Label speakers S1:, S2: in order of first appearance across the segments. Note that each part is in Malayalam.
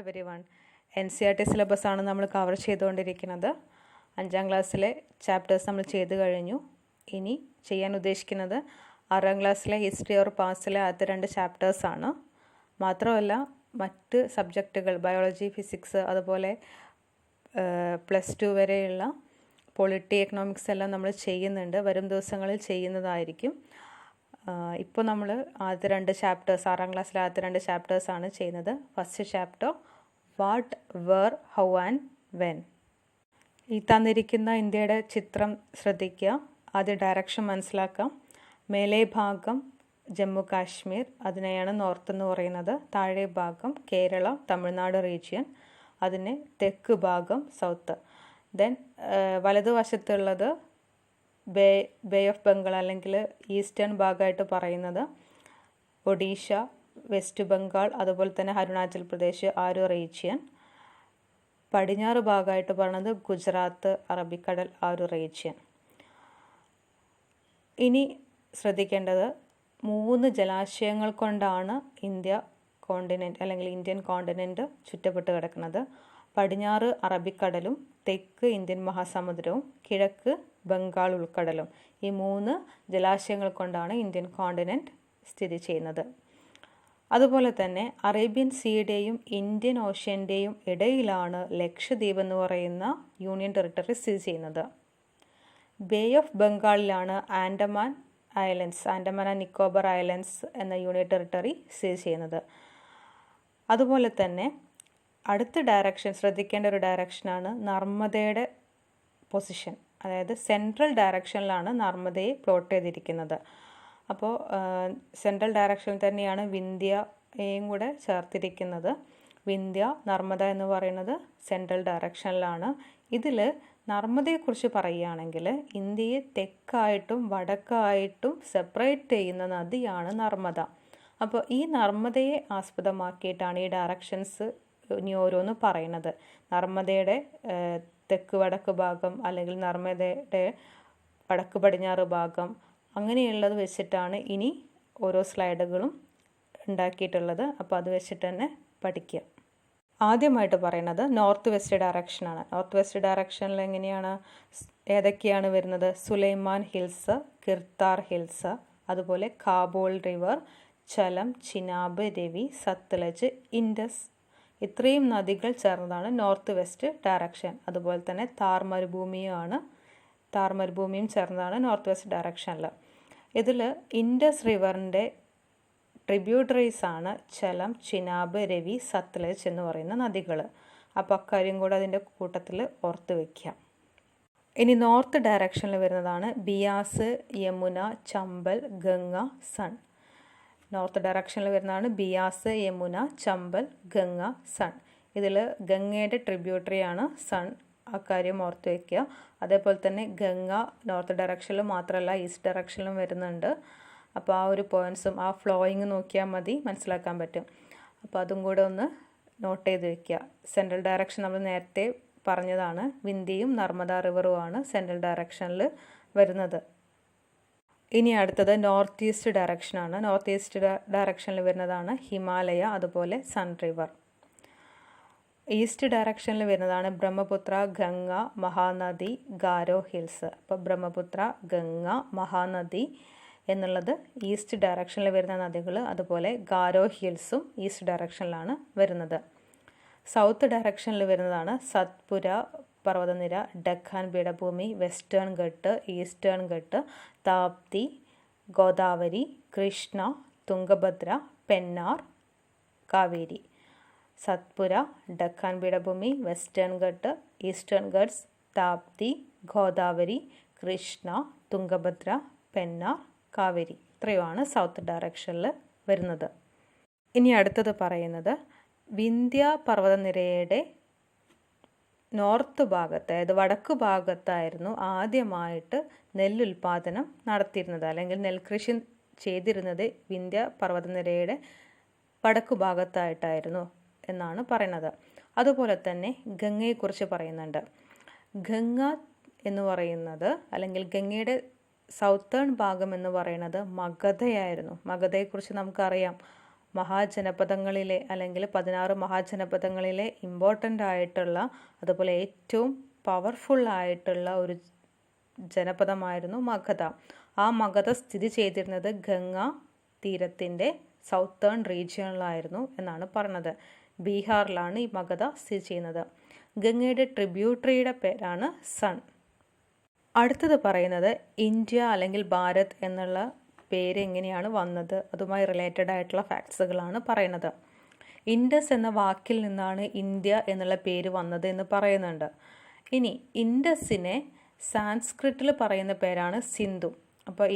S1: Every one. NCERT സിലബസാണ് നമ്മൾ കവർ ചെയ്തുകൊണ്ടിരിക്കുന്നത്. 5ാം ക്ലാസ്സിലെ ചാപ്റ്റേഴ്സ് നമ്മൾ ചെയ്ത് കഴിഞ്ഞു. ഇനി ചെയ്യാൻ ഉദ്ദേശിക്കുന്നത് 6ാം ക്ലാസ്സിലെ ഹിസ്റ്ററി ഓർ പാസ്റ്റിലെ ആദ്യത്തെ 2 ചാപ്റ്റേഴ്സാണ്. മാത്രമല്ല മറ്റ് സബ്ജക്റ്റുകൾ ബയോളജി, ഫിസിക്സ്, അതുപോലെ +2 വരെയുള്ള പൊളിറ്റി, എക്കണോമിക്സ് എല്ലാം നമ്മൾ ചെയ്യുന്നുണ്ട്. വരും ദിവസങ്ങളിൽ ചെയ്യുന്നതായിരിക്കും. ഇപ്പോൾ നമ്മൾ ആദ്യത്തെ 2 ചാപ്റ്റേഴ്സ്, 6ാം ക്ലാസ്സിലെ ആദ്യത്തെ 2 ചാപ്റ്റേഴ്സാണ് ചെയ്യുന്നത്. First chapter what, where, how and when. ഈ തന്നിരിക്കുന്ന ഇന്ത്യയുടെ ചിത്രം ശ്രദ്ധിക്കുക. ആദ്യം ഡയറക്ഷൻ മനസ്സിലാക്കാം. മേലെ ഭാഗം ജമ്മു കാശ്മീർ, അതിനെയാണ് നോർത്ത് എന്ന് പറയുന്നത്. താഴെ ഭാഗം കേരള, തമിഴ്നാട് റീജിയൻ, അതിന് തെക്ക് ഭാഗം സൗത്ത്. ദെൻ വലതുവശത്തുള്ളത് ബേ ഓഫ് ബംഗാൾ അല്ലെങ്കിൽ ഈസ്റ്റേൺ ഭാഗമായിട്ട് പറയുന്നത് ഒഡീഷ, വെസ്റ്റ് ബംഗാൾ, അതുപോലെ തന്നെ അരുണാചൽ പ്രദേശ് ആ ഒരു റീജിയൻ. പടിഞ്ഞാറ് ഭാഗമായിട്ട് പറയുന്നത് ഗുജറാത്ത്, അറബിക്കടൽ ആ ഒരു റീജിയൻ. ഇനി ശ്രദ്ധിക്കേണ്ടത് 3 ജലാശയങ്ങൾ കൊണ്ടാണ് ഇന്ത്യ കോണ്ടിനെൻ്റ് അല്ലെങ്കിൽ ഇന്ത്യൻ കോണ്ടിനെൻ്റ് ചുറ്റപ്പെട്ട് കിടക്കുന്നത്. പടിഞ്ഞാറ് അറബിക്കടലും, തെക്ക് ഇന്ത്യൻ മഹാസമുദ്രവും, കിഴക്ക് ബംഗാൾ ഉൾക്കടലും. ഈ 3 ജലാശയങ്ങൾ കൊണ്ടാണ് ഇന്ത്യൻ കോണ്ടിനെൻ്റ് സ്ഥിതി ചെയ്യുന്നത്. അതുപോലെ തന്നെ അറേബ്യൻ സീയുടെയും ഇന്ത്യൻ ഓഷ്യൻ്റെയും ഇടയിലാണ് ലക്ഷദ്വീപ് എന്ന് പറയുന്ന യൂണിയൻ ടെറിട്ടറി സ്ഥിതി ചെയ്യുന്നത്. ബേ ഓഫ് ബംഗാളിലാണ് ആൻഡമാൻ ആൻഡ് നിക്കോബർ ഐലൻഡ്സ് എന്ന യൂണിയൻ ടെറിട്ടറി സ്ഥിതി ചെയ്യുന്നത്. അതുപോലെ തന്നെ അടുത്ത ഡയറക്ഷൻ ശ്രദ്ധിക്കേണ്ട ഒരു ഡയറക്ഷനാണ് നർമ്മദയുടെ പൊസിഷൻ. അതായത് സെൻട്രൽ ഡയറക്ഷനിലാണ് നർമ്മദയെ പ്ലോട്ട് ചെയ്തിരിക്കുന്നത്. അപ്പോൾ സെൻട്രൽ ഡയറക്ഷനിൽ തന്നെയാണ് വിന്ധ്യയെയും കൂടെ ചേർത്തിരിക്കുന്നത്. വിന്ധ്യ, നർമ്മദ എന്ന് പറയുന്നത് സെൻട്രൽ ഡയറക്ഷനിലാണ്. ഇതിൽ നർമ്മദയെക്കുറിച്ച് പറയുകയാണെങ്കിൽ ഇന്ത്യയെ തെക്കായിട്ടും വടക്കായിട്ടും സെപ്പറേറ്റ് ചെയ്യുന്ന നദിയാണ് നർമ്മദ. അപ്പോൾ ഈ നർമ്മദയെ ആസ്പദമാക്കിയിട്ടാണ് ഈ ഡയറക്ഷൻസ് ഇനി ഓരോന്ന് പറയുന്നത്. നർമ്മദയുടെ തെക്ക് വടക്ക് ഭാഗം അല്ലെങ്കിൽ നർമ്മദയുടെ വടക്ക് പടിഞ്ഞാറ് ഭാഗം, അങ്ങനെയുള്ളത് വെച്ചിട്ടാണ് ഇനി ഓരോ സ്ലൈഡുകളും ഉണ്ടാക്കിയിട്ടുള്ളത്. അപ്പോൾ അത് വെച്ചിട്ട് തന്നെ പഠിക്കുക. ആദ്യമായിട്ട് പറയുന്നത് നോർത്ത് വെസ്റ്റ് ഡയറക്ഷനാണ്. നോർത്ത് വെസ്റ്റ് ഡയറക്ഷനിൽ എങ്ങനെയാണ്, ഏതൊക്കെയാണ് വരുന്നത്? സുലൈമാൻ ഹിൽസ്, കിർത്താർ ഹിൽസ്, അതുപോലെ കാബൂൾ റിവർ, ചലം, ചിനാബ്, രവി, സത്ലജ്, ഇൻഡസ്, ഇത്രയും നദികൾ ചേർന്നതാണ് നോർത്ത് വെസ്റ്റ് ഡയറക്ഷൻ. അതുപോലെ തന്നെ താർ മരുഭൂമിയും ചേർന്നതാണ് നോർത്ത് വെസ്റ്റ് ഡയറക്ഷനിൽ. ഇതിൽ ഇൻഡസ് റിവറിൻ്റെ ട്രിബ്യൂട്ടറീസ് ആണ് ചലം, ചിനാബ്, രവി, സത്ലജ് എന്ന് പറയുന്ന നദികൾ. അപ്പോൾ അക്കാര്യം കൂടെ അതിൻ്റെ കൂട്ടത്തിൽ ഓർത്ത് വയ്ക്കുക. ഇനി നോർത്ത് ഡയറക്ഷനിൽ വരുന്നതാണ് ബിയാസ്, യമുന, ചമ്പൽ, ഗംഗ, സൺ. നോർത്ത് ഡയറക്ഷനിൽ വരുന്നതാണ് ബിയാസ്, യമുന, ചമ്പൽ, ഗംഗ, സൺ. ഇതിൽ ഗംഗയുടെ ട്രിബ്യൂട്ടറിയാണ് സൺ. അക്കാര്യം ഓർത്ത് വയ്ക്കുക. അതേപോലെ തന്നെ ഗംഗ നോർത്ത് ഡയറക്ഷനിലും മാത്രമല്ല ഈസ്റ്റ് ഡയറക്ഷനിലും വരുന്നുണ്ട്. അപ്പോൾ ആ ഒരു പോയിൻറ്റ്സും ആ ഫ്ലോയിങ് നോക്കിയാൽ മതി, മനസ്സിലാക്കാൻ പറ്റും. അപ്പോൾ അതും കൂടെ ഒന്ന് നോട്ട് ചെയ്ത് വയ്ക്കുക. സെൻട്രൽ ഡയറക്ഷൻ നമ്മൾ നേരത്തെ പറഞ്ഞതാണ്. വിന്ധ്യയും നർമ്മദ റിവറുമാണ് സെൻട്രൽ ഡയറക്ഷനിൽ വരുന്നത്. ഇനി അടുത്തത് നോർത്ത് ഈസ്റ്റ് ഡയറക്ഷനാണ്. നോർത്ത് ഈസ്റ്റ് ഡയറക്ഷനിൽ വരുന്നതാണ് ഹിമാലയ, അതുപോലെ സൺ റിവർ. ഈസ്റ്റ് ഡയറക്ഷനിൽ വരുന്നതാണ് ബ്രഹ്മപുത്ര, ഗംഗ, മഹാനദി, ഗാരോ ഹിൽസ്. അപ്പോൾ ബ്രഹ്മപുത്ര, ഗംഗ, മഹാനദി എന്നുള്ളത് ഈസ്റ്റ് ഡയറക്ഷനിൽ വരുന്ന നദികൾ. അതുപോലെ ഗാരോ ഹിൽസും ഈസ്റ്റ് ഡയറക്ഷനിലാണ് വരുന്നത്. സൗത്ത് ഡയറക്ഷനിൽ വരുന്നതാണ് സത്പുര പർവ്വതനിര, ഡക്കാൻ പീഠഭൂമി, വെസ്റ്റേൺ ഘട്ട്, ഈസ്റ്റേൺ ഘട്ട്, താപ്തി, ഗോദാവരി, കൃഷ്ണ, തുംഗഭദ്ര, പെന്നാർ, കാവേരി. സത്പുര, ഡക്കാൻ പീഠഭൂമി, വെസ്റ്റേൺ ഘട്ട്, ഈസ്റ്റേൺ ഘട്ട്സ്, താപ്തി, ഗോദാവരി, കൃഷ്ണ, തുംഗഭദ്ര, പെന്നാർ, കാവേരി. ഇത്രയുമാണ് സൗത്ത് ഡയറക്ഷനിൽ വരുന്നത്. ഇനി അടുത്തത് പറയുന്നത് വിന്ധ്യ പർവ്വതനിരയുടെ നോർത്ത് ഭാഗത്ത്, അതായത് വടക്ക് ഭാഗത്തായിരുന്നു ആദ്യമായിട്ട് നെല്ലുൽപാദനം നടത്തിയിരുന്നത്, അല്ലെങ്കിൽ നെൽകൃഷി ചെയ്തിരുന്നത് വിന്ധ്യ പർവ്വതനിരയുടെ വടക്ക് ഭാഗത്തായിട്ടായിരുന്നു എന്നാണ് പറയുന്നത്. അതുപോലെ തന്നെ ഗംഗയെക്കുറിച്ച് പറയുന്നുണ്ട്. ഗംഗ എന്ന് പറയുന്നത്, അല്ലെങ്കിൽ ഗംഗയുടെ സൗത്തേൺ ഭാഗം എന്ന് പറയുന്നത് മഗധയായിരുന്നു. മഗധയെക്കുറിച്ച് നമുക്കറിയാം. മഹാജനപദങ്ങളിലെ അല്ലെങ്കിൽ 16 മഹാജനപദങ്ങളിലെ ഇമ്പോർട്ടൻ്റ് ആയിട്ടുള്ള അതുപോലെ ഏറ്റവും പവർഫുൾ ആയിട്ടുള്ള ഒരു ജനപദമായിരുന്നു മഗധ. ആ മഗധ സ്ഥിതി ചെയ്തിരുന്നത് ഗംഗ തീരത്തിൻ്റെ സൗത്തേൺ റീജിയണിലായിരുന്നു എന്നാണ് പറഞ്ഞത്. ബീഹാറിലാണ് ഈ മഗധ സ്ഥിതി ചെയ്യുന്നത്. ഗംഗയുടെ ട്രിബ്യൂട്ടറിയുടെ പേരാണ് സൺ. അടുത്തത് പറയുന്നത് ഇന്ത്യ അല്ലെങ്കിൽ ഭാരത് എന്നുള്ള പേര് എങ്ങനെയാണ് വന്നത്, അതുമായി റിലേറ്റഡ് ആയിട്ടുള്ള ഫാക്ട്സുകളാണ് പറയുന്നത്. ഇൻഡസ് എന്ന വാക്കിൽ നിന്നാണ് ഇന്ത്യ എന്നുള്ള പേര് വന്നത് എന്ന് പറയുന്നുണ്ട്. ഇനി ഇൻഡസിനെ സാൻസ്ക്രിറ്റിൽ പറയുന്ന പേരാണ് സിന്ധു. അപ്പോൾ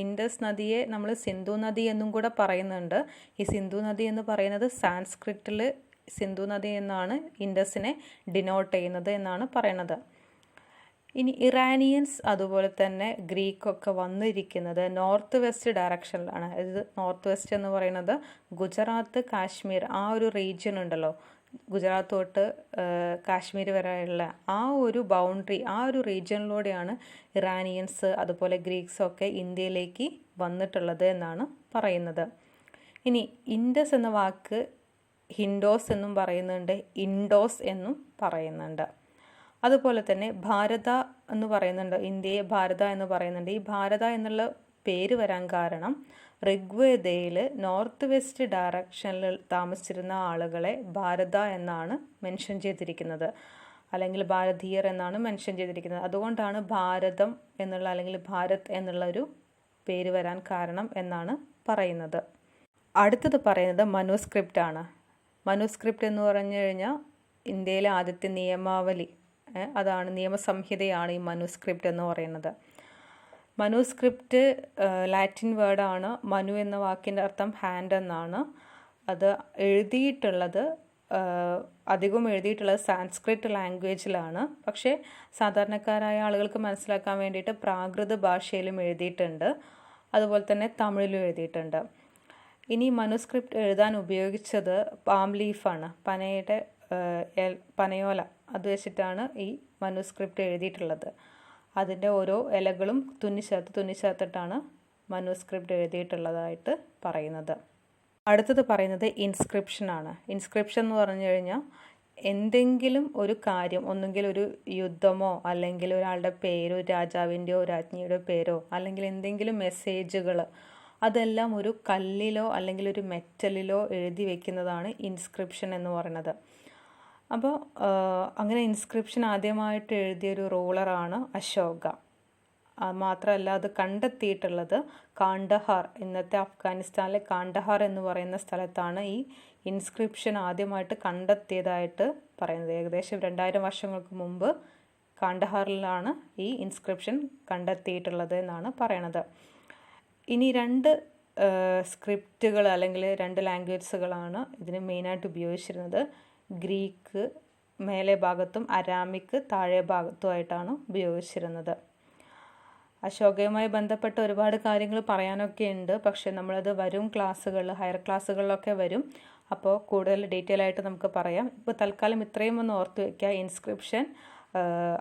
S1: ഇൻഡസ് നദിയെ നമ്മൾ സിന്ധു നദി എന്നും കൂടെ പറയുന്നുണ്ട്. ഈ സിന്ധു നദി എന്ന് പറയുന്നത് സാൻസ്ക്രിറ്റിൽ സിന്ധു നദി എന്നാണ് ഇൻഡസിനെ ഡിനോട്ട് ചെയ്യുന്നത് എന്നാണ് പറയുന്നത്. ഇനി ഇറാനിയൻസ് അതുപോലെ തന്നെ ഗ്രീക്കൊക്കെ വന്നിരിക്കുന്നത് നോർത്ത് വെസ്റ്റ് ഡയറക്ഷനിലാണ്. ഇത് നോർത്ത് വെസ്റ്റ് എന്ന് പറയുന്നത് ഗുജറാത്ത്, കാശ്മീർ ആ ഒരു റീജിയൻ ഉണ്ടല്ലോ, ഗുജറാത്ത് തൊട്ട് കാശ്മീർ വരെയുള്ള ആ ഒരു ബൗണ്ടറി, ആ ഒരു റീജിയനിലൂടെയാണ് ഇറാനിയൻസ് അതുപോലെ ഗ്രീക്സൊക്കെ ഇന്ത്യയിലേക്ക് വന്നിട്ടുള്ളത് എന്നാണ് പറയുന്നത്. ഇനി ഇൻഡസ് എന്ന വാക്ക് ഹിൻഡോസ് എന്നും പറയുന്നുണ്ട്, ഇൻഡോസ് എന്നും പറയുന്നുണ്ട്. അതുപോലെ തന്നെ ഭാരത എന്ന് പറയുന്നുണ്ട്, ഇന്ത്യയെ ഭാരത എന്ന് പറയുന്നുണ്ട്. ഈ ഭാരത എന്നുള്ള പേര് വരാൻ കാരണം ഋഗ്വേദയിൽ നോർത്ത് വെസ്റ്റ് ഡയറക്ഷനിൽ താമസിച്ചിരുന്ന ആളുകളെ ഭാരത എന്നാണ് മെൻഷൻ ചെയ്തിരിക്കുന്നത്, അല്ലെങ്കിൽ ഭാരതീയർ എന്നാണ് മെൻഷൻ ചെയ്തിരിക്കുന്നത്. അതുകൊണ്ടാണ് ഭാരതം എന്നുള്ള അല്ലെങ്കിൽ ഭാരത് എന്നുള്ള ഒരു പേര് വരാൻ കാരണം എന്നാണ് പറയുന്നത്. അടുത്തത് പറയുന്നത് മനുസ്ക്രിപ്റ്റ് ആണ്. മനുസ്ക്രിപ്റ്റ് എന്ന് പറഞ്ഞു കഴിഞ്ഞാൽ ഇന്ത്യയിലെ ആദ്യത്തെ നിയമാവലി, അതാണ് നിയമസംഹിതയാണ് ഈ മനുസ്ക്രിപ്റ്റ് എന്ന് പറയുന്നത്. മനുസ്ക്രിപ്റ്റ് ലാറ്റിൻ വേർഡാണ്. മനു എന്ന വാക്കിൻ്റെ അർത്ഥം ഹാൻഡ് എന്നാണ്. അത് അധികവും എഴുതിയിട്ടുള്ളത് സാൻസ്ക്രിറ്റ് ലാംഗ്വേജിലാണ്. പക്ഷേ സാധാരണക്കാരായ ആളുകൾക്ക് മനസ്സിലാക്കാൻ വേണ്ടിയിട്ട് പ്രാകൃത ഭാഷയിലും എഴുതിയിട്ടുണ്ട്, അതുപോലെ തന്നെ തമിഴിലും എഴുതിയിട്ടുണ്ട്. ഇനി മനുസ്ക്രിപ്റ്റ് എഴുതാൻ ഉപയോഗിച്ചത് പാം ലീഫാണ്, പനയോല, അത് വെച്ചിട്ടാണ് ഈ മനുസ്ക്രിപ്റ്റ് എഴുതിയിട്ടുള്ളത്. അതിൻ്റെ ഓരോ ഇലകളും തുന്നിച്ചേർത്തിട്ടാണ് മനുസ്ക്രിപ്റ്റ് എഴുതിയിട്ടുള്ളതായിട്ട് പറയുന്നത്. അടുത്തത് പറയുന്നത് ഇൻസ്ക്രിപ്ഷനാണ്. ഇൻസ്ക്രിപ്ഷൻ എന്ന് പറഞ്ഞു കഴിഞ്ഞാൽ എന്തെങ്കിലും ഒരു കാര്യം, ഒന്നുകിൽ ഒരു യുദ്ധമോ അല്ലെങ്കിൽ ഒരാളുടെ പേരോ, രാജാവിൻ്റെയോ രാജ്ഞിയുടെ പേരോ, അല്ലെങ്കിൽ എന്തെങ്കിലും മെസ്സേജുകൾ, അതെല്ലാം ഒരു കല്ലിലോ അല്ലെങ്കിൽ ഒരു മെറ്റലിലോ എഴുതി വെക്കുന്നതാണ് ഇൻസ്ക്രിപ്ഷൻ എന്ന് പറയുന്നത്. അപ്പോൾ അങ്ങനെ ഇൻസ്ക്രിപ്ഷൻ ആദ്യമായിട്ട് എഴുതിയൊരു റൂളറാണ് അശോക. മാത്രമല്ല അത് കണ്ടെത്തിയിട്ടുള്ളത് കാണ്ഡഹാർ, ഇന്നത്തെ അഫ്ഗാനിസ്ഥാനിലെ കാണ്ഡഹാർ എന്ന് പറയുന്ന സ്ഥലത്താണ് ഈ ഇൻസ്ക്രിപ്ഷൻ ആദ്യമായിട്ട് കണ്ടെത്തിയതായിട്ട് പറയുന്നത്. ഏകദേശം 2000 വർഷങ്ങൾക്ക് മുമ്പ് കാണ്ഡഹാറിലാണ് ഈ ഇൻസ്ക്രിപ്ഷൻ കണ്ടെത്തിയിട്ടുള്ളത് എന്നാണ് പറയണത്. ഇനി 2 സ്ക്രിപ്റ്റുകൾ അല്ലെങ്കിൽ 2 ലാംഗ്വേജസുകളാണ് ഇതിന് മെയിനായിട്ട് ഉപയോഗിച്ചിരുന്നത്. ഗ്രീക്ക് മേലെ ഭാഗത്തും അരാമിക് താഴെ ഭാഗത്തുമായിട്ടാണ് ഉപയോഗിച്ചിരുന്നത്. അശോകയുമായി ബന്ധപ്പെട്ട ഒരുപാട് കാര്യങ്ങൾ പറയാനൊക്കെ ഉണ്ട്, പക്ഷെ നമ്മളത് വരും ക്ലാസ്സുകളിൽ, ഹയർ ക്ലാസ്സുകളിലൊക്കെ വരും. അപ്പോൾ കൂടുതൽ ഡീറ്റെയിൽ ആയിട്ട് നമുക്ക് പറയാം. ഇപ്പോൾ തൽക്കാലം ഇത്രയും ഒന്ന് ഓർത്ത് വയ്ക്കുക. ഇൻസ്ക്രിപ്ഷൻ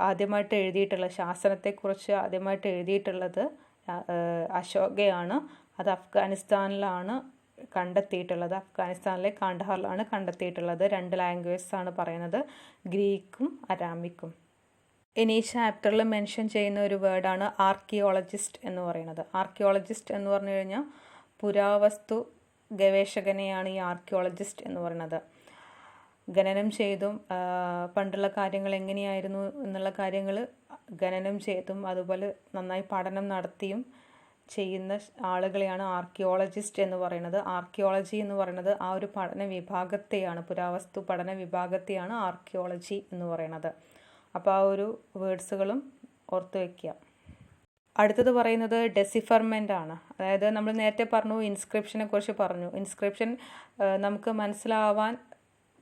S1: ആദ്യമായിട്ട് എഴുതിയിട്ടുള്ള ശാസനത്തെക്കുറിച്ച് ആദ്യമായിട്ട് എഴുതിയിട്ടുള്ളത് അശോകയാണ്. അത് അഫ്ഗാനിസ്ഥാനിലാണ് കണ്ടെത്തിയിട്ടുള്ളത്. അഫ്ഗാനിസ്ഥാനിലെ കാണ്ഡഹാറിലാണ് കണ്ടെത്തിയിട്ടുള്ളത്. 2 ലാംഗ്വേജസ് ആണ് പറയുന്നത്, ഗ്രീക്കും അരാമിക്കും. ഇനി ഈ ചാപ്റ്ററിൽ മെൻഷൻ ചെയ്യുന്ന ഒരു വേർഡാണ് ആർക്കിയോളജിസ്റ്റ് എന്ന് പറയുന്നത്. ആർക്കിയോളജിസ്റ്റ് എന്ന് പറഞ്ഞു കഴിഞ്ഞാൽ പുരാവസ്തു ഗവേഷകനെയാണ് ഈ ആർക്കിയോളജിസ്റ്റ് എന്ന് പറയുന്നത്. ഖനനം ചെയ്തും പണ്ടുള്ള കാര്യങ്ങൾ എങ്ങനെയായിരുന്നു എന്നുള്ള കാര്യങ്ങൾ ഖനനം ചെയ്തും അതുപോലെ നന്നായി പഠനം നടത്തിയും ചെയ്യുന്ന ആളുകളെയാണ് ആർക്കിയോളജിസ്റ്റ് എന്ന് പറയുന്നത്. ആർക്കിയോളജി എന്ന് പറയുന്നത് ആ ഒരു പഠന വിഭാഗത്തെയാണ്, പുരാവസ്തു പഠന വിഭാഗത്തെയാണ് ആർക്കിയോളജി എന്ന് പറയുന്നത്. അപ്പോൾ ആ ഒരു വേർഡ്സുകളും ഓർത്ത് വയ്ക്കുക. അടുത്തത് പറയുന്നത് ഡെസിഫർമെൻ്റ് ആണ്. അതായത് നമ്മൾ നേരത്തെ പറഞ്ഞു, ഇൻസ്ക്രിപ്ഷനെ കുറിച്ച് പറഞ്ഞു. ഇൻസ്ക്രിപ്ഷൻ നമുക്ക് മനസ്സിലാവാൻ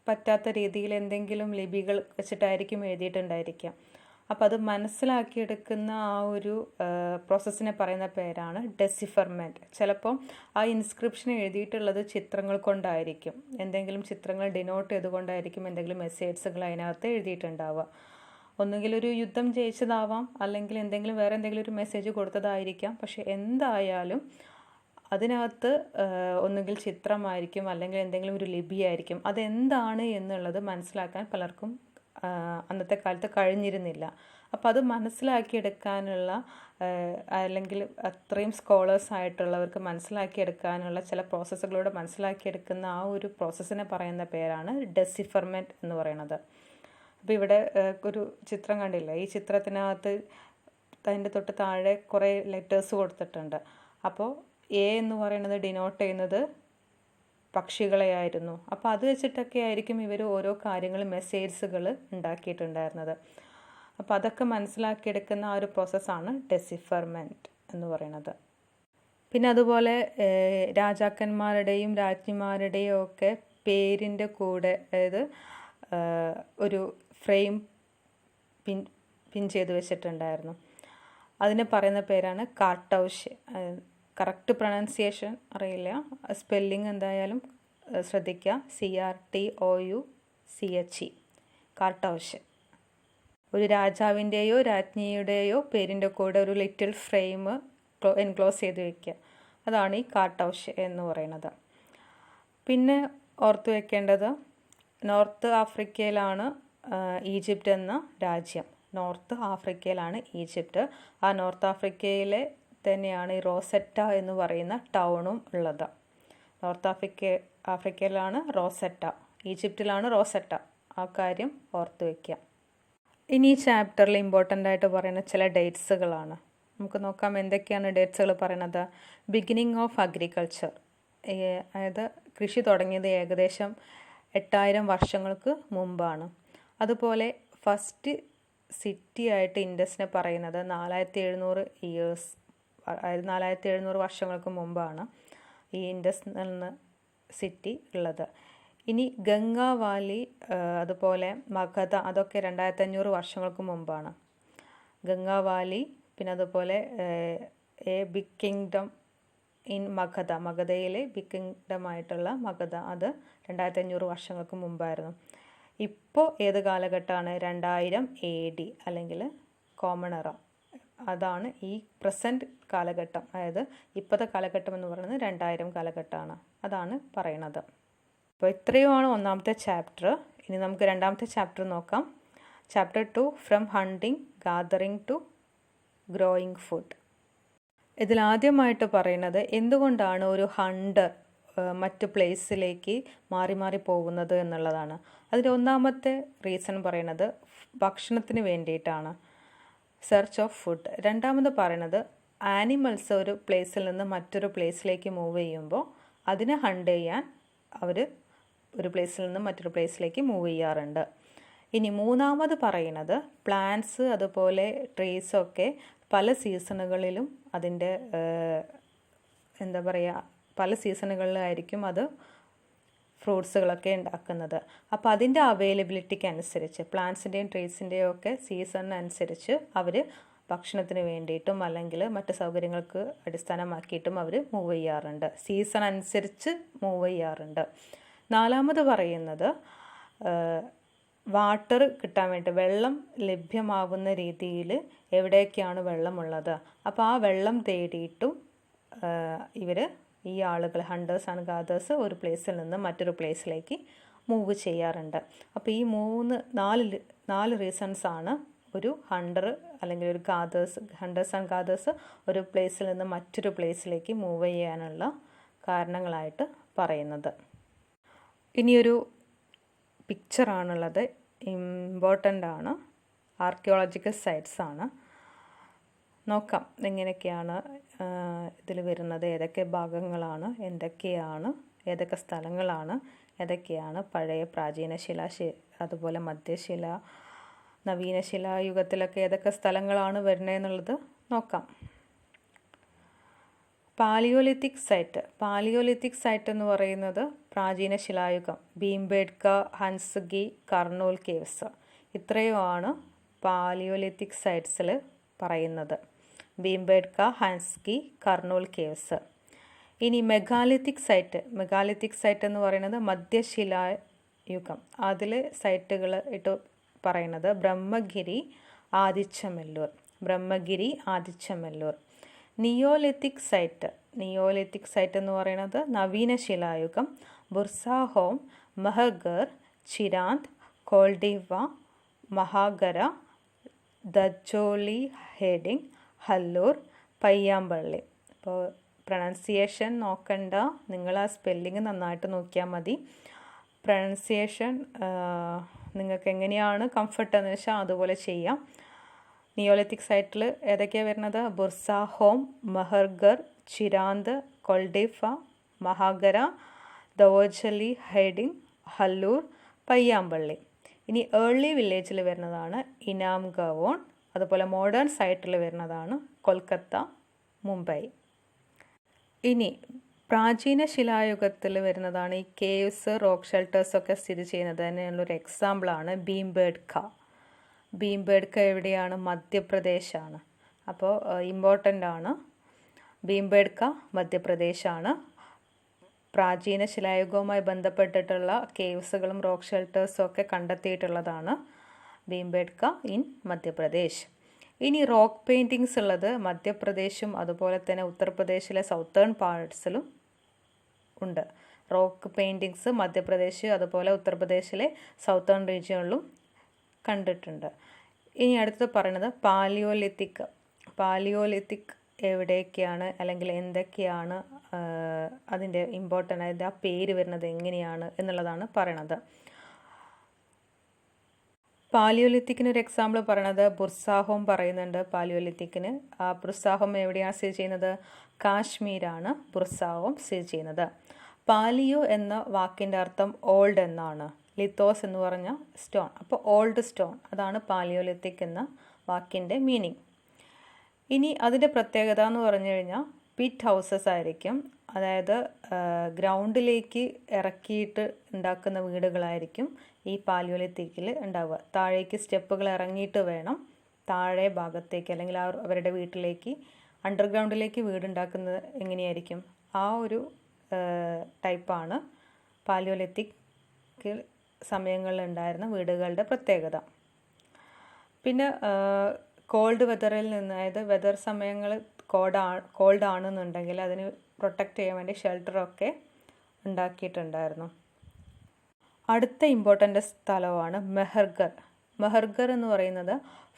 S1: പറ്റാത്ത രീതിയിൽ എന്തെങ്കിലും ലിപികൾ വെച്ചിട്ടായിരിക്കും എഴുതിയിട്ടുണ്ടായിരിക്കുക. അപ്പോൾ അത് മനസ്സിലാക്കിയെടുക്കുന്ന ആ ഒരു പ്രോസസ്സിനെ പറയുന്ന പേരാണ് ഡെസിഫർമെൻറ്റ്. ചിലപ്പം ആ ഇൻസ്ക്രിപ്ഷൻ എഴുതിയിട്ടുള്ളത് ചിത്രങ്ങൾ കൊണ്ടായിരിക്കും, എന്തെങ്കിലും ചിത്രങ്ങൾ ഡിനോട്ട് ചെയ്തുകൊണ്ടായിരിക്കും എന്തെങ്കിലും മെസ്സേജുകൾ അതിനകത്ത് എഴുതിയിട്ടുണ്ടാവുക. ഒന്നുകിൽ ഒരു യുദ്ധം ജയിച്ചതാവാം, അല്ലെങ്കിൽ വേറെ എന്തെങ്കിലും ഒരു മെസ്സേജ് കൊടുത്തതായിരിക്കാം. പക്ഷെ എന്തായാലും അതിനകത്ത് ഒന്നുകിൽ ചിത്രമായിരിക്കും അല്ലെങ്കിൽ എന്തെങ്കിലും ഒരു ലിപിയായിരിക്കും. അതെന്താണ് എന്നുള്ളത് മനസ്സിലാക്കാൻ പലർക്കും അന്നത്തെ കാലത്ത് കഴിഞ്ഞിരുന്നില്ല. അപ്പോൾ അത് മനസ്സിലാക്കിയെടുക്കാനുള്ള അല്ലെങ്കിൽ അത്രയും സ്കോളേഴ്സ് ആയിട്ടുള്ളവർക്ക് മനസ്സിലാക്കിയെടുക്കാനുള്ള ചില പ്രോസസ്സുകളോട് മനസ്സിലാക്കിയെടുക്കുന്ന ആ ഒരു പ്രോസസ്സിനെ പറയുന്ന പേരാണ് ഡെസിഫർമെൻറ്റ് എന്ന് പറയുന്നത്. അപ്പോൾ ഇവിടെ ഒരു ചിത്രം കണ്ടില്ലേ? ഈ ചിത്രത്തിനകത്ത് അതിൻ്റെ തൊട്ട് താഴെ കുറേ ലെറ്റേഴ്സ് കൊടുത്തിട്ടുണ്ട്. അപ്പോൾ എ എന്ന് പറയുന്നത് ഡിനോട്ട് ചെയ്യുന്നത് പക്ഷികളെയായിരുന്നു. അപ്പോൾ അത് വെച്ചിട്ടൊക്കെ ആയിരിക്കും ഇവർ ഓരോ കാര്യങ്ങൾ മെസ്സേജുകൾ ഉണ്ടാക്കിയിട്ടുണ്ടായിരുന്നത്. അപ്പോൾ അതൊക്കെ മനസ്സിലാക്കിയെടുക്കുന്ന ആ ഒരു പ്രോസസ്സാണ് ഡെസിഫർമെൻറ്റ് എന്ന് പറയുന്നത്. പിന്നെ അതുപോലെ രാജാക്കന്മാരുടെയും രാജ്ഞിമാരുടെയും ഒക്കെ പേരിൻ്റെ കൂടെ, അതായത് ഒരു ഫ്രെയിം പിൻ ചെയ്ത് വെച്ചിട്ടുണ്ടായിരുന്നു. അതിന് പറയുന്ന പേരാണ് കാർട്ടൗഷ്. കറക്റ്റ് പ്രൊനൗൺസിയേഷൻ അറിയില്ല, സ്പെല്ലിംഗ് എന്തായാലും ശ്രദ്ധിക്കുക. CRTOUCHE, കാർട്ടൗഷ്. ഒരു രാജാവിൻ്റെയോ രാജ്ഞിയുടെയോ പേരിൻ്റെ കൂടെ ഒരു ലിറ്റിൽ ഫ്രെയിം എൻക്ലോസ് ചെയ്ത് വയ്ക്കുക. അതാണ് ഈ കാർട്ടൗഷ് എന്ന് പറയുന്നത്. പിന്നെ ഓർത്തു വെക്കേണ്ടത്, നോർത്ത് ആഫ്രിക്കയിലാണ് ഈജിപ്റ്റ് എന്ന രാജ്യം. നോർത്ത് ആഫ്രിക്കയിലാണ് ഈജിപ്റ്റ്. ആ നോർത്ത് ആഫ്രിക്കയിലെ തന്നെയാണ് ഈ റോസെറ്റ എന്ന് പറയുന്ന ടൗണും ഉള്ളത്. നോർത്ത് ആഫ്രിക്കയിലാണ് റോസെറ്റ, ഈജിപ്തിലാണ് റോസെറ്റ. ആ കാര്യം ഓർത്തു വയ്ക്കുക. ഇനി ഈ ചാപ്റ്ററിൽ ഇമ്പോർട്ടൻ്റ് ആയിട്ട് പറയുന്ന ചില ഡേറ്റ്സുകളാണ്. നമുക്ക് നോക്കാം എന്തൊക്കെയാണ് ഡേറ്റ്സുകൾ പറയുന്നത്. ബിഗിനിങ് ഓഫ് അഗ്രികൾച്ചർ, അതായത് കൃഷി തുടങ്ങിയത് ഏകദേശം 8000 വർഷങ്ങൾക്ക് മുമ്പാണ്. അതുപോലെ ഫസ്റ്റ് സിറ്റി ആയിട്ട് ഇൻഡസിനെ പറയുന്നത് 4700 ഇയേഴ്സ്, അതായത് 4700 വർഷങ്ങൾക്ക് മുമ്പാണ് ഈ ഇൻഡസ് എന്ന സിറ്റി ഉള്ളത്. ഇനി ഗംഗ വാലി, അതുപോലെ മഗധ, അതൊക്കെ 2500 വർഷങ്ങൾക്ക് മുമ്പാണ്. ഗംഗ വാലി, പിന്നെ അതുപോലെ a big kingdom in Magadha, മഗധയിലെ ബിഗ് കിങ്ഡം ആയിട്ടുള്ള മഗധ, അത് 2500 വർഷങ്ങൾക്ക് മുമ്പായിരുന്നു. ഇപ്പോൾ ഏത് കാലഘട്ടമാണ്? 2000 AD അല്ലെങ്കിൽ കോമൺ എറ. അതാണ് ഈ പ്രസൻറ്റ് കാലഘട്ടം, അതായത് ഇപ്പോഴത്തെ കാലഘട്ടം എന്ന് പറയുന്നത് 2000 കാലഘട്ടമാണ്. അതാണ് പറയണത്. അപ്പോൾ ഇത്രയുമാണ് ഒന്നാമത്തെ ചാപ്റ്റർ. ഇനി നമുക്ക് രണ്ടാമത്തെ ചാപ്റ്റർ നോക്കാം. Chapter 2, from hunting gathering to growing food. ഇതിലാദ്യമായിട്ട് പറയുന്നത് എന്തുകൊണ്ടാണ് ഒരു ഹണ്ടർ മറ്റു പ്ലേസിലേക്ക് മാറി മാറി പോകുന്നത് എന്നുള്ളതാണ്. അതിൻ്റെ ഒന്നാമത്തെ റീസൺ പറയുന്നത് ഭക്ഷണത്തിന് വേണ്ടിയിട്ടാണ്, സെർച്ച് ഓഫ് ഫുഡ്. രണ്ടാമത് പറയുന്നത് ആനിമൽസ് ഒരു പ്ലേസിൽ നിന്ന് മറ്റൊരു പ്ലേസിലേക്ക് മൂവ് ചെയ്യുമ്പോൾ അതിനെ ഹണ്ട് ചെയ്യാൻ അവർ ഒരു പ്ലേസിൽ നിന്ന് മറ്റൊരു പ്ലേസിലേക്ക് മൂവ് ചെയ്യാറുണ്ട്. ഇനി മൂന്നാമത് പറയുന്നത് പ്ലാന്റ്സ് അതുപോലെ ട്രീസൊക്കെ പല സീസണുകളിലും അതിൻ്റെ എന്താ പറയുക, പല സീസണുകളിലായിരിക്കും അത് ഫ്രൂട്ട്സുകളൊക്കെ ഉണ്ടാക്കുന്നത്. അപ്പോൾ അതിൻ്റെ അവൈലബിലിറ്റിക്ക് അനുസരിച്ച്, പ്ലാന്റ്സിൻ്റെയും ട്രീസിൻ്റെയും ഒക്കെ സീസണിനനുസരിച്ച് അവർ ഭക്ഷണത്തിന് വേണ്ടിയിട്ടും അല്ലെങ്കിൽ മറ്റ് സൗകര്യങ്ങൾക്ക് അടിസ്ഥാനമാക്കിയിട്ടും അവർ മൂവ് ചെയ്യാറുണ്ട്. സീസൺ അനുസരിച്ച് മൂവ് ചെയ്യാറുണ്ട്. നാലാമത് പറയുന്നത് വാട്ടർ കിട്ടാൻ വേണ്ടി, വെള്ളം ലഭ്യമാകുന്ന രീതിയിൽ എവിടെയൊക്കെയാണ് വെള്ളമുള്ളത്, അപ്പോൾ ആ വെള്ളം തേടിയിട്ടും ഈ ആളുകൾ, ഹണ്ടേഴ്സ് ആൻഡ് ഗാദേഴ്സ്, ഒരു പ്ലേസിൽ നിന്ന് മറ്റൊരു പ്ലേസിലേക്ക് മൂവ് ചെയ്യാറുണ്ട്. അപ്പോൾ ഈ നാല് റീസൺസാണ് ഒരു ഹണ്ടർ അല്ലെങ്കിൽ ഒരു ഹണ്ടേഴ്സ് ആൻഡ് ഗാദേഴ്സ് ഒരു പ്ലേസിൽ നിന്ന് മറ്റൊരു പ്ലേസിലേക്ക് മൂവ് ചെയ്യാനുള്ള കാരണങ്ങളായിട്ട് പറയുന്നത്. ഇനിയൊരു പിക്ചറാണുള്ളത്, ഇമ്പോർട്ടൻ്റ് ആണ്, ആർക്കിയോളജിക്കൽ സൈറ്റ്സ് ആണ്. നോക്കാം എങ്ങനെയൊക്കെയാണ് ഇതിൽ വരുന്നത്, ഏതൊക്കെ ഭാഗങ്ങളാണ്, ഏതൊക്കെ സ്ഥലങ്ങളാണ്, ഏതൊക്കെയാണ് പഴയ പ്രാചീന ശില, അതുപോലെ മധ്യശില, നവീന ശിലായുഗത്തിലൊക്കെ ഏതൊക്കെ സ്ഥലങ്ങളാണ് വരുന്നതെന്നുള്ളത് നോക്കാം. പാലിയോലിത്തിക് സൈറ്റ് എന്ന് പറയുന്നത് പ്രാചീന ശിലായുഗം, ഭീംബേഡ്ക, ഹൻസ്ഗി, കർണൂൽ കേവ്സ്, ഇത്രയുമാണ് പാലിയോലിത്തിക് സൈറ്റ്സിൽ പറയുന്നത്. ഭീംബേഡ്ക, ഹൻസ്ഗി, കർണൂൽ കേവ്സ്. ഇനി മെഗാലിത്തിക് സൈറ്റ് എന്ന് പറയുന്നത് മധ്യശിലായുഗം. അതിൽ സൈറ്റുകൾ ഇട്ട് പറയുന്നത് ബ്രഹ്മഗിരി, ആദിച്ചമല്ലൂർ. നിയോലിത്തിക് നിയോലിത്തിക് സൈറ്റ് എന്ന് പറയുന്നത് നവീന ശിലായുഗം, ബുർസാഹോം, മെഹർഗർ, ചിരാന്ത്, കോൾഡിവ, മഹാഗര, ദജോലി ഹേഡിംഗ്, ഹല്ലൂർ, പയ്യാമ്പള്ളി. അപ്പോൾ പ്രൊനൗൺസിയേഷൻ നോക്കണ്ട, നിങ്ങൾ ആ സ്പെല്ലിങ് നന്നായിട്ട് നോക്കിയാൽ മതി. പ്രൊനൗൺസിയേഷൻ നിങ്ങൾക്ക് എങ്ങനെയാണ് കംഫർട്ട് എന്ന് വെച്ചാൽ അതുപോലെ ചെയ്യാം. നിയോലിത്തിക് സൈറ്റിൽ ഏതൊക്കെയാണ് വരുന്നത്? ബുർസാഹോം, മെഹർഗർ, ചിരാന്ത്, കൊൾഡിഫ, മഹാഗര, ദവോജലി ഹൈഡിംഗ്, ഹല്ലൂർ, പയ്യാമ്പള്ളി. ഇനി ഏർലി വില്ലേജിൽ വരുന്നതാണ് ഇനാം ഗവോൺ. അതുപോലെ മോഡേൺ സൈറ്റിൽ വരുന്നതാണ് കൊൽക്കത്ത, മുംബൈ. ഇനി പ്രാചീന ശിലായുഗത്തിൽ വരുന്നതാണ് ഈ കേവ്സ്, റോക്ക് ഷെൽട്ടേഴ്സൊക്കെ സ്ഥിതി ചെയ്യുന്നത്. അതിനുള്ളൊരു എക്സാമ്പിളാണ് ഭീംബേഡ്ക. ഭീംബേഡ്ക എവിടെയാണ്? മധ്യപ്രദേശാണ്. അപ്പോൾ ഇമ്പോർട്ടൻ്റ് ആണ്. ഭീംബേഡ്ക മധ്യപ്രദേശാണ്. പ്രാചീന ശിലായുഗവുമായി ബന്ധപ്പെട്ടിട്ടുള്ള കേവ്സുകളും റോക്ക് ഷെൽട്ടേഴ്സും ഒക്കെ കണ്ടെത്തിയിട്ടുള്ളതാണ് ഭീംബേഡ്ക ഇൻ മധ്യപ്രദേശ്. ഇനി റോക്ക് പെയിൻറ്റിങ്സ് ഉള്ളത് മധ്യപ്രദേശും അതുപോലെ തന്നെ ഉത്തർപ്രദേശിലെ സൗത്തേൺ പാർട്സിലും ഉണ്ട്. റോക്ക് പെയിൻറ്റിങ്സ് മധ്യപ്രദേശ് അതുപോലെ ഉത്തർപ്രദേശിലെ സൗത്തേൺ റീജിയണിലും കണ്ടിട്ടുണ്ട്. ഇനി അടുത്തത് പറയുന്നത് പാലിയോലിത്തിക്. പാലിയോലിത്തിക് എവിടെയൊക്കെയാണ് അല്ലെങ്കിൽ എന്തൊക്കെയാണ് അതിൻ്റെ ഇമ്പോർട്ടൻ്റ്, അതിൻ്റെ ആ പേര് വരുന്നത് എങ്ങനെയാണ് എന്നുള്ളതാണ് പറയണത്. പാലിയോലിത്തിക്കിന് ഒരു എക്സാമ്പിൾ പറയണത് ബുർസാഹോം പറയുന്നുണ്ട്. പാലിയോലിത്തിക്കിന് ബുർസാഹോം എവിടെയാണ് സ്ഥിതി ചെയ്യുന്നത്? കാശ്മീരാണ് ബുർസാഹോം സ്ഥിതി ചെയ്യുന്നത്. പാലിയോ എന്ന വാക്കിൻ്റെ അർത്ഥം ഓൾഡ് എന്നാണ്. ലിത്തോസ് എന്ന് പറഞ്ഞ സ്റ്റോൺ. അപ്പോൾ ഓൾഡ് സ്റ്റോൺ, അതാണ് പാലിയോലിത്തിക് എന്ന വാക്കിൻ്റെ മീനിങ്. ഇനി അതിൻ്റെ പ്രത്യേകത എന്ന് പറഞ്ഞു കഴിഞ്ഞാൽ പിറ്റ് ഹൗസസ് ആയിരിക്കും. അതായത് ഗ്രൗണ്ടിലേക്ക് ഇറക്കിയിട്ട് ഉണ്ടാക്കുന്ന വീടുകളായിരിക്കും ഈ പാലിയോലിത്തിക്കിൽ ഉണ്ടാവുക. താഴേക്ക് സ്റ്റെപ്പുകൾ ഇറങ്ങിയിട്ട് വേണം താഴെ ഭാഗത്തേക്ക് അല്ലെങ്കിൽ അവരുടെ വീട്ടിലേക്ക് അണ്ടർഗ്രൗണ്ടിലേക്ക് വീടുണ്ടാക്കുന്നത് എങ്ങനെയായിരിക്കും? ആ ഒരു ടൈപ്പാണ് പാലിയോലിത്തിക് സമയങ്ങളിൽ ഉണ്ടായിരുന്ന വീടുകളുടെ പ്രത്യേകത. പിന്നെ കോൾഡ് വെതറിൽ നിന്ന്, അതായത് വെതർ സമയങ്ങൾ കോൾഡ് ആണെന്നുണ്ടെങ്കിൽ അതിന് പ്രൊട്ടക്റ്റ് ചെയ്യാൻ വേണ്ടി ഷെൽട്ടറൊക്കെ ഉണ്ടാക്കിയിട്ടുണ്ടായിരുന്നു. അടുത്ത ഇമ്പോർട്ടൻ്റ് സ്ഥലമാണ് മെഹർഗർ. മെഹർഗർ എന്ന് പറയുന്നത്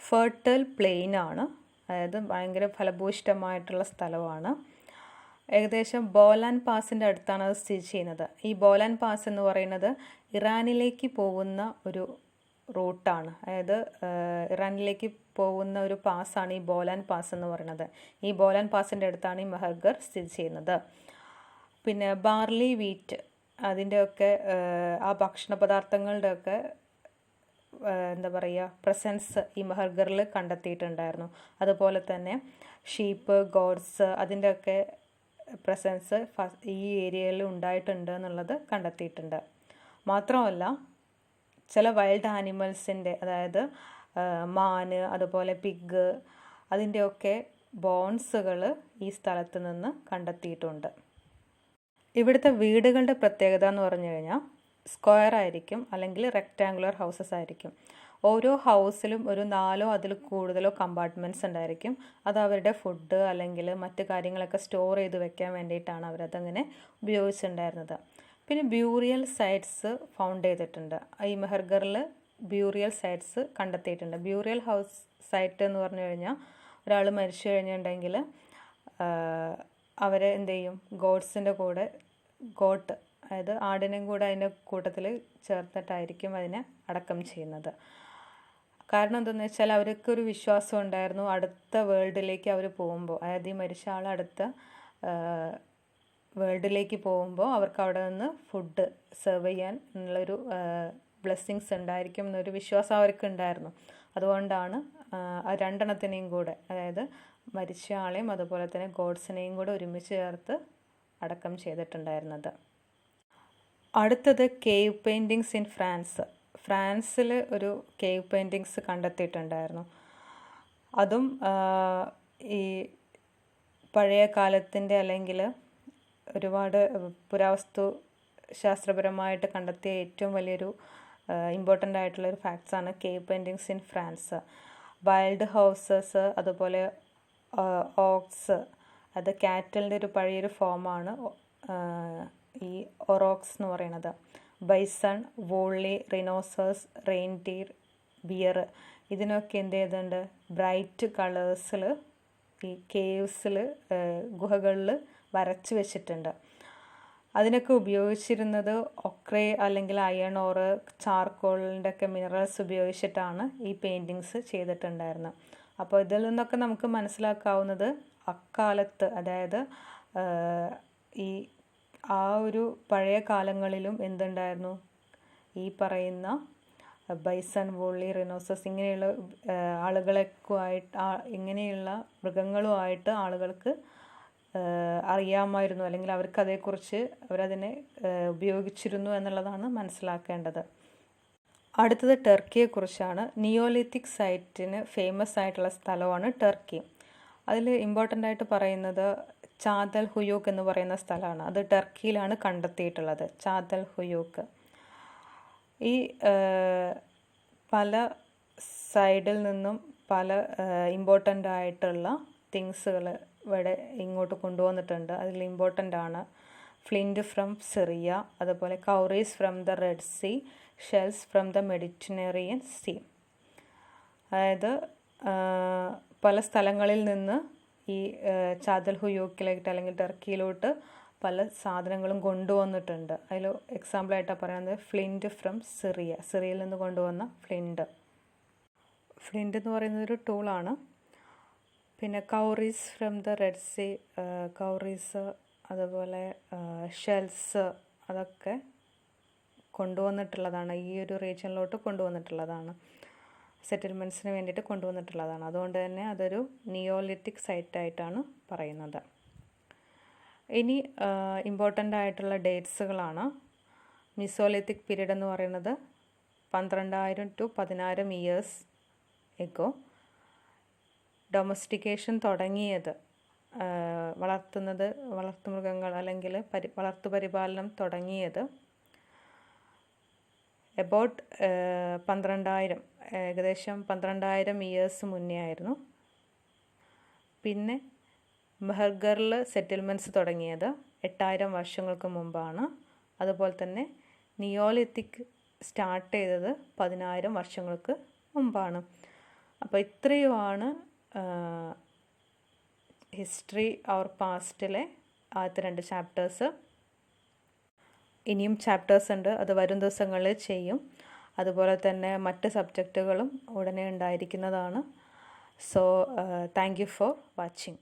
S1: ഫെർട്ടൈൽ പ്ലെയിൻ ആണ്. അതായത് ഭയങ്കര ഫലഭൂയിഷ്ഠമായിട്ടുള്ള സ്ഥലമാണ്. ഏകദേശം ബോലാൻ പാസിൻ്റെ അടുത്താണ് അത് സ്ഥിതി ചെയ്യുന്നത്. ഈ ബോലാൻ പാസ് എന്ന് പറയുന്നത് ഇറാനിലേക്ക് പോകുന്ന ഒരു റൂട്ടാണ്. അതായത് ഇറാനിലേക്ക് പോകുന്ന ഒരു പാസ്സാണ് ഈ ബോലാൻ പാസ് എന്ന് പറയുന്നത്. ഈ ബോലാൻ പാസിൻ്റെ അടുത്താണ് ഈ മെഹർഗർ സ്ഥിതി ചെയ്യുന്നത്. പിന്നെ ബാർലി, വീറ്റ്, അതിൻ്റെയൊക്കെ ആ ഭക്ഷണ പദാർത്ഥങ്ങളുടെയൊക്കെ എന്താ പറയുക പ്രസൻസ് ഈ മെഹർഗറിൽ കണ്ടെത്തിയിട്ടുണ്ടായിരുന്നു. അതുപോലെ തന്നെ ഷീപ്പ്, ഗോഡ്സ്, അതിൻ്റെയൊക്കെ പ്രസൻസ് ഈ ഏരിയയിൽ ഉണ്ടായിട്ടുണ്ട് എന്നുള്ളത് കണ്ടെത്തിയിട്ടുണ്ട്. മാത്രമല്ല ചില വൈൽഡ് ആനിമൽസിൻ്റെ, അതായത് മാന്, അതുപോലെ പിഗ്, അതിൻ്റെയൊക്കെ ബോൺസുകൾ ഈ സ്ഥലത്ത് നിന്ന് കണ്ടെത്തിയിട്ടുണ്ട്. ഇവിടുത്തെ വീടുകളുടെ പ്രത്യേകത എന്ന് പറഞ്ഞു കഴിഞ്ഞാൽ സ്ക്വയർ ആയിരിക്കും അല്ലെങ്കിൽ റെക്റ്റാങ്കുലർ ഹൗസസ് ആയിരിക്കും. ഓരോ ഹൗസിലും ഒരു 4 അതിൽ കൂടുതലോ കമ്പാർട്ട്മെൻറ്റ്സ് ഉണ്ടായിരിക്കും. അത് അവരുടെ ഫുഡ് അല്ലെങ്കിൽ മറ്റു കാര്യങ്ങളൊക്കെ സ്റ്റോർ ചെയ്ത് വെക്കാൻ വേണ്ടിയിട്ടാണ് അവരതങ്ങനെ ഉപയോഗിച്ചിട്ടുണ്ടായിരുന്നത്. പിന്നെ ബ്യൂറിയൽ സൈറ്റ്സ് ഫൗണ്ട് ചെയ്തിട്ടുണ്ട്. ഈ മെഹർഗറിൽ ബ്യൂറിയൽ സൈറ്റ്സ് കണ്ടെത്തിയിട്ടുണ്ട്. ബ്യൂറിയൽ ഹൗസ് സൈറ്റ് എന്ന് പറഞ്ഞു കഴിഞ്ഞാൽ ഒരാൾ മരിച്ചു കഴിഞ്ഞിട്ടുണ്ടെങ്കിൽ അവരെ എന്ത് ചെയ്യും? ഗോഡ്സിൻ്റെ കൂടെ ഗോട്ട്, അതായത് ആടിനെയും കൂടെ അതിൻ്റെ കൂട്ടത്തിൽ ചേർത്തിട്ടായിരിക്കും അതിനെ അടക്കം ചെയ്യുന്നത്. കാരണം എന്താണെന്ന് വെച്ചാൽ അവർക്കൊരു വിശ്വാസം ഉണ്ടായിരുന്നു, അടുത്ത വേൾഡിലേക്ക് അവർ പോകുമ്പോൾ, അതായത് ഈ മരിച്ച ആൾ അടുത്ത വേൾഡിലേക്ക് പോകുമ്പോൾ അവർക്ക് അവിടെ നിന്ന് ഫുഡ് സെർവ് ചെയ്യാൻ ഉള്ളൊരു ബ്ലെസ്സിങ്സ് ഉണ്ടായിരിക്കും എന്നൊരു വിശ്വാസം അവർക്ക് ഉണ്ടായിരുന്നു. അതുകൊണ്ടാണ് ആ 2 എണ്ണത്തിനെയും കൂടെ, അതായത് മരിച്ച ആളെയും അതുപോലെ തന്നെ ഗോഡ്സിനെയും കൂടെ ഒരുമിച്ച് ചേർത്ത് അടക്കം ചെയ്തിട്ടുണ്ടായിരുന്നത്. അടുത്തത് കേവ് പെയിൻറ്റിങ്സ് ഇൻ ഫ്രാൻസ്. ഫ്രാൻസിൽ ഒരു കേവ് പെയിൻറ്റിങ്സ് കണ്ടെത്തിയിട്ടുണ്ടായിരുന്നു. അതും ഈ പഴയ കാലത്തിൻ്റെ അല്ലെങ്കിൽ ഒരുപാട് പുരാവസ്തു ശാസ്ത്രപരമായിട്ട് കണ്ടെത്തിയ ഏറ്റവും വലിയൊരു ഇമ്പോർട്ടൻ്റ് ആയിട്ടുള്ളൊരു ഫാക്ട്സാണ് cave paintings in France. Wild horses, അതുപോലെ ഓക്സ്, അത് കാറ്റലിൻ്റെ ഒരു പഴയൊരു ഫോമാണ് ഈ ഒറോക്സ് എന്ന് പറയുന്നത്. ബൈസൺ, വോള്ളി, റിനോസേഴ്സ്, റെയിൻഡീർ, ബിയർ ഇതിനൊക്കെ എന്ത് ചെയ്തിട്ടുണ്ട്, ബ്രൈറ്റ് കളേഴ്സിൽ ഈ കേവ്സിൽ ഗുഹകളിൽ വരച്ച് വെച്ചിട്ടുണ്ട്. അതിനൊക്കെ ഉപയോഗിച്ചിരുന്നത് ഒക്രേ അല്ലെങ്കിൽ അയൺ ഓർ ചാർക്കോളിൻ്റെ ഒക്കെ മിനറൽസ് ഉപയോഗിച്ചിട്ടാണ് ഈ പെയിൻറ്റിങ്സ് ചെയ്തിട്ടുണ്ടായിരുന്നത്. അപ്പോൾ ഇതിൽ നിന്നൊക്കെ നമുക്ക് മനസ്സിലാക്കാവുന്നത് അക്കാലത്ത്, അതായത് ഈ ആ ഒരു പഴയ കാലങ്ങളിലും എന്തുണ്ടായിരുന്നു, ഈ പറയുന്ന ബൈസൺ, വോള്ളി, റിനോസസ് ഇങ്ങനെയുള്ള ഇങ്ങനെയുള്ള മൃഗങ്ങളുമായിട്ട് ആളുകൾക്ക് അറിയാമായിരുന്നു, അല്ലെങ്കിൽ അവർക്ക് അതേക്കുറിച്ച് അവരതിനെ ഉപയോഗിച്ചിരുന്നു എന്നുള്ളതാണ് മനസ്സിലാക്കേണ്ടത്. അടുത്തത് ടർക്കിയെക്കുറിച്ചാണ്. നിയോലിത്തിക് സൈറ്റിന് ഫേമസ് ആയിട്ടുള്ള സ്ഥലമാണ് ടർക്കി. അതിൽ ഇമ്പോർട്ടൻ്റ് ആയിട്ട് പറയുന്നത് ചാതൽ ഹുയൂക്ക് എന്ന് പറയുന്ന സ്ഥലമാണ്. അത് ടർക്കിയിലാണ് കണ്ടെത്തിയിട്ടുള്ളത്, ചാതൽ ഹുയൂക്ക്. ഈ പല സൈഡിൽ നിന്നും പല ഇമ്പോർട്ടൻ്റ് ആയിട്ടുള്ള തിങ്സുകൾ ഇവിടെ ഇങ്ങോട്ട് കൊണ്ടുവന്നിട്ടുണ്ട്. അതിൽ ഇമ്പോർട്ടൻ്റ് ആണ് ഫ്ലിൻറ്റ് ഫ്രം സിറിയ, അതുപോലെ cowries from the Red Sea, shells from the Mediterranean Sea. അതായത് പല സ്ഥലങ്ങളിൽ നിന്ന് ഈ ചാതൽ ഹുയൂക്കിലേക്ക് അല്ലെങ്കിൽ ടർക്കിയിലോട്ട് പല സാധനങ്ങളും കൊണ്ടുവന്നിട്ടുണ്ട്. അതിൽ എക്സാമ്പിളായിട്ടാണ് പറയുന്നത് ഫ്ലിൻറ്റ് ഫ്രം സിറിയ, സിറിയയിൽ നിന്ന് കൊണ്ടുവന്ന ഫ്ലിൻറ്റ് എന്ന് പറയുന്നത് ഒരു ടൂളാണ്. പിന്നെ കൗറീസ് ഫ്രം ദ റെഡ് സീ, കൗറീസ് അതുപോലെ ഷെൽസ് അതൊക്കെ കൊണ്ടുവന്നിട്ടുള്ളതാണ്, ഈ ഒരു റീജിയനിലോട്ട് കൊണ്ടുവന്നിട്ടുള്ളതാണ്, സെറ്റിൽമെൻറ്റ്സിന് വേണ്ടിയിട്ട് കൊണ്ടുവന്നിട്ടുള്ളതാണ്. അതുകൊണ്ട് തന്നെ അതൊരു നിയോലിത്തിക് സൈറ്റായിട്ടാണ് പറയുന്നത്. ഇനി ഇമ്പോർട്ടൻ്റ് ആയിട്ടുള്ള ഡേറ്റ്സുകളാണ്. മീസോലിത്തിക് പീരീഡ് എന്ന് പറയുന്നത് 12,000 to 10,000 ഇയേഴ്സ് എഗോ. ഡൊമസ്റ്റിക്കേഷൻ തുടങ്ങിയത്, വളർത്തുമൃഗങ്ങൾ അല്ലെങ്കിൽ വളർത്തുപരിപാലനം തുടങ്ങിയത് എബൌട്ട് 12,000, ഏകദേശം 12,000 ഇയേഴ്സ് മുന്നേ ആയിരുന്നു. പിന്നെ മെഹർഗറിൽ സെറ്റിൽമെൻറ്റ്സ് തുടങ്ങിയത് 8,000 വർഷങ്ങൾക്ക് മുമ്പാണ്. അതുപോലെ തന്നെ നിയോലിത്തിക് സ്റ്റാർട്ട് ചെയ്തത് 10,000 വർഷങ്ങൾക്ക് മുമ്പാണ്. അപ്പോൾ ഇത്രയുമാണ് ഹിസ്റ്ററി ഓർ പാസ്റ്റിലെ ആദ്യത്തെ 2 ചാപ്റ്റേഴ്സ്. ഇനിയും ചാപ്റ്റേഴ്സ് ഉണ്ട്, അത് വരും ദിവസങ്ങളിൽ ചെയ്യും. അതുപോലെ തന്നെ മറ്റ് സബ്ജക്റ്റുകളും ഉടനെ ഉണ്ടായിരിക്കുന്നതാണ്. So thank you for watching.